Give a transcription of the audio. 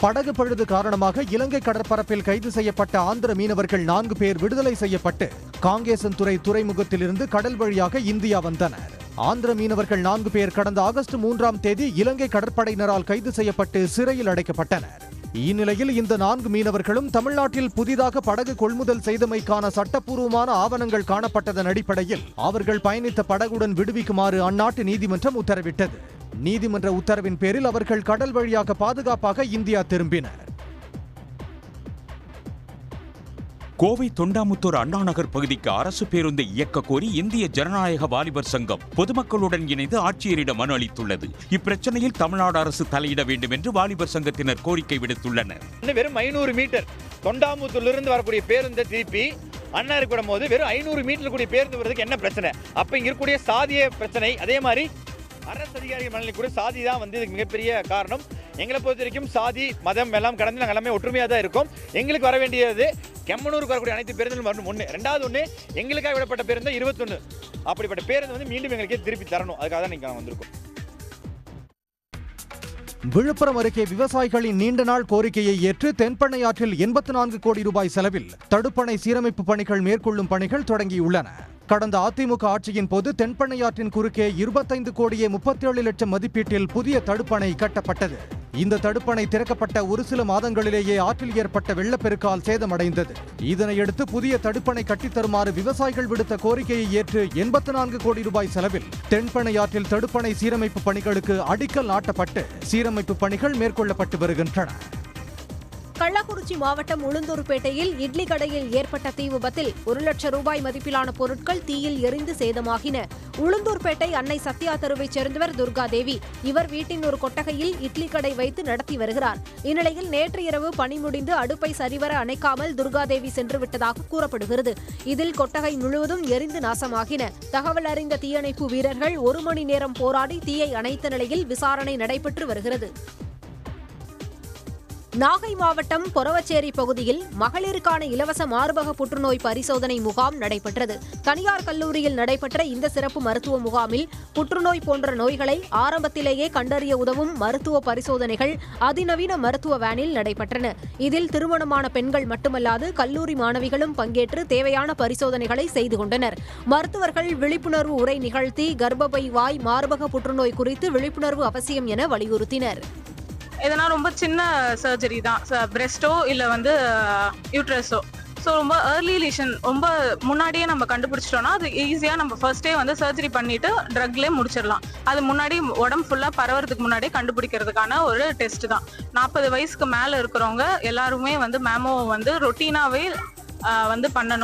படகு பழுது காரணமாக இலங்கை கடற்பரப்பில் கைது செய்யப்பட்ட ஆந்திர மீனவர்கள் 4 பேர் விடுதலை செய்யப்பட்டு காங்கேசன்துறை துறைமுகத்திலிருந்து கடல் வழியாக இந்தியா வந்தனர். ஆந்திர மீனவர்கள் 4 பேர் கடந்த ஆகஸ்ட் 3ஆம் தேதி இலங்கை கடற்படையினரால் கைது செய்யப்பட்டு சிறையில் அடைக்கப்பட்டனர். இந்நிலையில் இந்த 4 மீனவர்களும் தமிழ்நாட்டில் புதிதாக படகு கொள்முதல் செய்தமைக்கான சட்டப்பூர்வமான ஆவணங்கள் காணப்பட்டதன் அடிப்படையில் அவர்கள் பயணித்த படகுடன் விடுவிக்குமாறு அந்நாட்டு நீதிமன்றம் உத்தரவிட்டது. நீதிமன்ற உத்தரவின் பேரில் அவர்கள் கடல் வழியாக பாதுகாப்பாக இந்தியா திரும்பினர். கோவை தொண்டாமுத்தூர் அண்ணாநகர் பகுதிக்கு அரசு பேருந்தை இயக்க கோரி இந்திய ஜனநாயக வாலிபர் சங்கம் பொதுமக்களுடன் இணைந்து ஆட்சியரிடம் மனு அளித்துள்ளது. இப்பிரச்சனையில் தமிழ்நாடு அரசு தலையிட வேண்டும் என்று வாலிபர் சங்கத்தினர் கோரிக்கை விடுத்துள்ளனர். வெறும் 500 மீட்டர் தொண்டாமுத்தூரிலிருந்து வரக்கூடிய பேருந்தை திருப்பி அண்ணாருக்கு விடும் போது வெறும் 500 மீட்டர் கூடிய பேருந்து வருவதற்கு என்ன பிரச்சனை? அப்ப இங்க இருக்கக்கூடிய சாதிய பிரச்சனை, அதே மாதிரி அரசு அதிகாரிகள் மனநிலை கூட சாதி தான் இதுக்கு மிகப்பெரிய காரணம். எங்களை பொறுத்த வரைக்கும் சாதி மதம் எல்லாம் கடந்து நாங்கள் எல்லாமே ஒற்றுமையாக தான் இருக்கோம். எங்களுக்கு வர வேண்டியது கெம்மனூருக்கு வரக்கூடிய அனைத்து பேருந்துகளும் வரணும். ஒன்று. ரெண்டாவது ஒன்று, எங்களுக்காக விடப்பட்ட பேருந்து 21. அப்படிப்பட்ட பேருந்து மீண்டும் எங்களுக்கே திருப்பி தரணும். அதுக்காக தான் நீங்கள் வந்திருக்கோம். விழுப்புரம் அருகே விவசாயிகளின் நீண்ட நாள் கோரிக்கையை ஏற்று தென்பண்ணையாற்றில் 84 கோடி ரூபாய் செலவில் தடுப்பணை சீரமைப்பு பணிகள் மேற்கொள்ளும் பணிகள் தொடங்கியுள்ளன. கடந்த அதிமுக ஆட்சியின் போது தென்பண்ணையாற்றின் குறுக்கே 25 கோடியே 37 லட்சம் மதிப்பீட்டில் புதிய தடுப்பணை கட்டப்பட்டது. இந்த தடுப்பணை திறக்கப்பட்ட ஒரு சில மாதங்களிலேயே ஆற்றில் ஏற்பட்ட வெள்ளப்பெருக்கால் சேதமடைந்தது. இதனையடுத்து புதிய தடுப்பணை கட்டித்தருமாறு விவசாயிகள் விடுத்த கோரிக்கையை ஏற்று 84 கோடி ரூபாய் செலவில் தென்பண்ணையாற்றில் தடுப்பணை சீரமைப்பு பணிகளுக்கு அடிக்கல் நாட்டப்பட்டு சீரமைப்பு பணிகள் மேற்கொள்ளப்பட்டு வருகின்றன. கள்ளக்குறிச்சி மாவட்டம் உளுந்தூர்பேட்டையில் இட்லி கடையில் ஏற்பட்ட தீ விபத்தில் 1 லட்சம் ரூபாய் மதிப்பிலான பொருட்கள் தீயில் எரிந்து சேதமாகின. உளுந்தூர்பேட்டை அன்னை சத்யா தெருவைச் சேர்ந்தவர் துர்காதேவி. இவர் வீட்டின் ஒரு கொட்டகையில் இட்லி கடை வைத்து நடத்தி வருகிறார். இந்நிலையில் நேற்று இரவு பணி முடிந்து அடுப்பை சரிவர அணைக்காமல் துர்காதேவி சென்று விட்டதாக கூறப்படுகிறது. இதில் கொட்டகை முழுவதும் எரிந்து நாசமாகின. தகவல் அறிந்த தீயணைப்பு வீரர்கள் 1 மணி நேரம் போராடி தீயை அணைத்த நிலையில் விசாரணை நடைபெற்று வருகிறது. நாகை மாவட்டம் பொறவச்சேரி பகுதியில் மகளிருக்கான இலவச மார்பக புற்றுநோய் பரிசோதனை முகாம் நடைபெற்றது. தனியார் கல்லூரியில் நடைபெற்ற இந்த சிறப்பு மருத்துவ முகாமில் புற்றுநோய் போன்ற நோய்களை ஆரம்பத்திலேயே கண்டறிய உதவும் மருத்துவ பரிசோதனைகள் அதிநவீன மருத்துவ வேனில் நடைபெற்றன. இதில் திருமணமான பெண்கள் மட்டுமல்லாது கல்லூரி மாணவிகளும் பங்கேற்று தேவையான பரிசோதனைகளை செய்து கொண்டனர். மருத்துவர்கள் விழிப்புணர்வு உரை நிகழ்த்தி கர்ப்பப்பை வாய் மார்பக புற்றுநோய் குறித்து விழிப்புணர்வு அவசியம் என வலியுறுத்தினர். இதனால் ரொம்ப சின்ன சர்ஜரி தான், பிரெஸ்டோ இல்லை யூட்ரஸோ. ஸோ ரொம்ப ஏர்லி லீஷன் ரொம்ப முன்னாடியே நம்ம கண்டுபிடிச்சிட்டோம்னா அது ஈஸியாக நம்ம ஃபர்ஸ்டே சர்ஜரி பண்ணிட்டு ட்ரக்லேயே முடிச்சிடலாம். அது முன்னாடி உடம்பு ஃபுல்லாக பரவறதுக்கு முன்னாடியே கண்டுபிடிக்கிறதுக்கான ஒரு டெஸ்ட் தான். 40 வயசுக்கு மேலே இருக்கிறவங்க எல்லாருமே மேமோ ரொட்டீனாகவே பண்ணணும்.